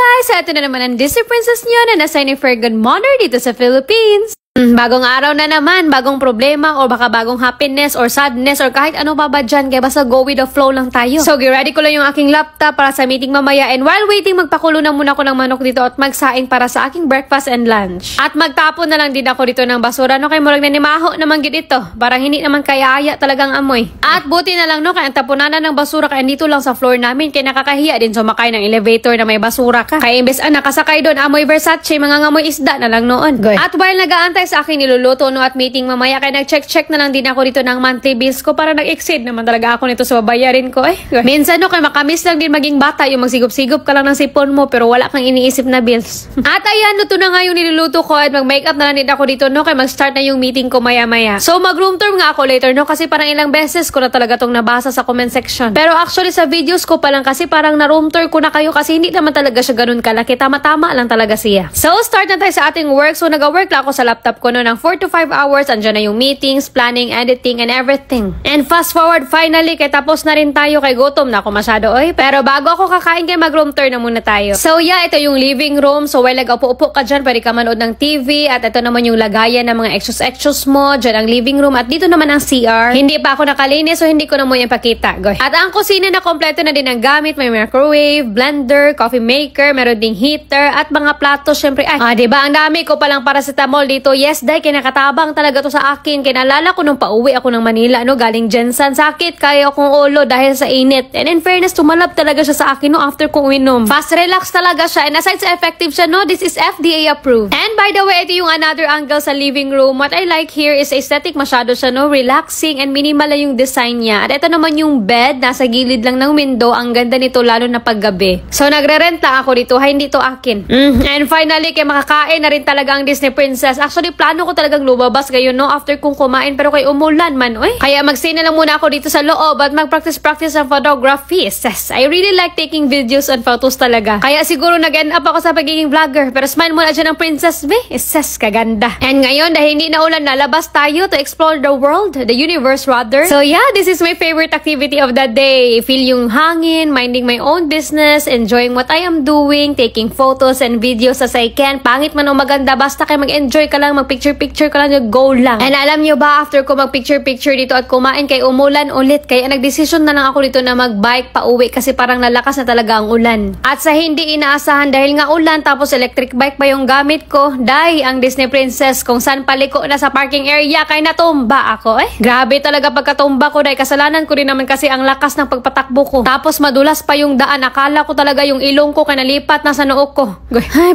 guys! Ito na naman ang Disney Princess nyo na nasa ni Fergan Monner dito sa Philippines. Bagong araw na naman, bagong problema o baka bagong happiness or sadness or kahit ano pa ba dyan, kaya basta go with the flow lang tayo. So, ready ko lang yung aking laptop para sa meeting mamaya, and while waiting, magpakulo na muna ako ng manok dito at magsaing para sa aking breakfast and lunch. At magtapon na lang din ako dito ng basura, no? Kaya murag na nimaho naman gid ito. Parang hindi naman kaya talagang amoy. At buti na lang, no? Kaya ang tapunanan ng basura kaya dito lang sa floor namin, kaya nakakahiya din sumakay ng elevator na may basura ka. Kaya imbes nakasakay doon, amoy Versace, mga ngamoy isda na lang noon. At while nag-aantay sa aking niluluto no at meeting mamaya, kaya nag-check na lang din ako dito ng monthly bills ko para nag-exceed naman talaga ako nito sa babayarin ko Minsan no, kaya makamiss lang din maging bata yung magsigop-sigop ka lang ng sipon mo pero wala kang iniisip na bills. At ayan, luto na nga yung niluluto ko at mag-makeup na lang din ako dito no, kaya mag-start na yung meeting ko maya-maya. So mag-room tour nga ako later no, kasi parang ilang beses ko na talaga tong nabasa sa comment section. Pero actually sa videos ko pa lang kasi parang na-room tour ko na kayo kasi hindi naman talaga siya ganun kalaki. Tama-tama lang talaga siya. So start na tayo sa ating work. So nag-work lang ako sa laptop ko no ng 4 to 5 hours. Andyan na yung meetings, planning, editing, and everything. And fast forward finally, kaya tapos na rin tayo, kay gutom na ako masyado pero bago ako kakain, kaya mag-room tour na muna tayo. So yeah, ito yung living room. So while nag-upo-upo ka dyan, pwede ka manood ng TV. At ito naman yung lagayan ng mga extras mo. Dyan ang living room. At dito naman ang CR. Hindi pa ako nakalinis, so hindi ko na mo yung pakita. At ang kusina na kompleto na din ang gamit. May microwave, blender, coffee maker, meron ding heater, at mga plato syempre. Diba? Ang dami ko palang paracetamol dito. Yes, dahil kinakatabang talaga to sa akin. Kinalala ko nung pauwi ako ng Manila, no? Galing Jensen. Sakit kaya akong ulo dahil sa init. And in fairness, tumalab talaga siya sa akin, no? After kong uminom. Fast relax talaga siya. And aside sa effective siya, no? This is FDA approved. And by the way, ito yung another angle sa living room. What I like here is aesthetic masyado siya, no? Relaxing and minimal lang yung design niya. At ito naman yung bed. Nasa gilid lang ng window. Ang ganda nito, lalo na paggabi. So, nagre-rent lang ako dito. Hindi to akin. And finally, kaya makakain na rin talaga ang Disney Princess. Actually, plano ko talagang lumabas ngayon, no? After kong kumain, pero kay umulan man, Kaya mag-stay na lang muna ako dito sa loob at mag-practice ng photography. Yes, I really like taking videos and photos talaga. Kaya siguro nag-end up ako sa pagiging vlogger. Pero smile muna dyan ng princess, Yes, kaganda. And ngayon, dahil hindi na ulan, lalabas tayo to explore the world, the universe rather. So yeah, this is my favorite activity of the day. Feel yung hangin, minding my own business, enjoying what I am doing, taking photos and videos as I can. Pangit man o maganda, basta kayo mag-enjoy ka lang, mag-picture-picture ka lang, go lang. And alam nyo ba, after ko mag-picture-picture dito at kumain, kay umulan ulit. Kaya nagdesisyon na lang ako dito na mag-bike pa uwi kasi parang nalakas na talaga ang ulan. At sa hindi inaasahan dahil nga ulan, tapos electric bike pa yung gamit ko, dahil ang Disney Princess kung saan paliko na sa parking area, kaya natumba ako Grabe talaga pagkatumba ko dahil kasalanan ko rin naman kasi ang lakas ng pagpatakbo ko. Tapos madulas pa yung daan, akala ko talaga yung ilong ko kaya nalipat na sa noo ko.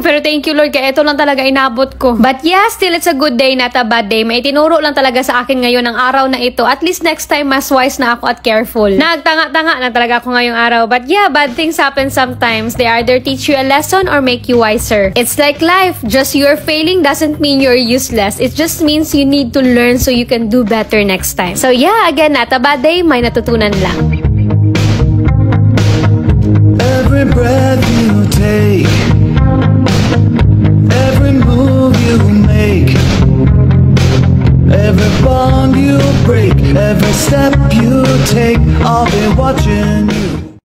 Pero thank you Lord, kaya ito lang talaga inabot ko. But yeah, still it's a good day, not a bad day. May tinuro lang talaga sa akin ngayon ang araw na ito. At least next time, mas wise na ako at careful. Nagtanga-tanga na talaga ako ngayong araw. But yeah, bad things happen sometimes. They either teach you a lesson or make you wiser. It's like life. Just you're failing doesn't mean you're useless. It just means you need to learn so you can do better next time. So yeah, again, not a bad day. May natutunan lang. Every breath you take, every move you make, every bond you break, every step you take, I'll be watching you.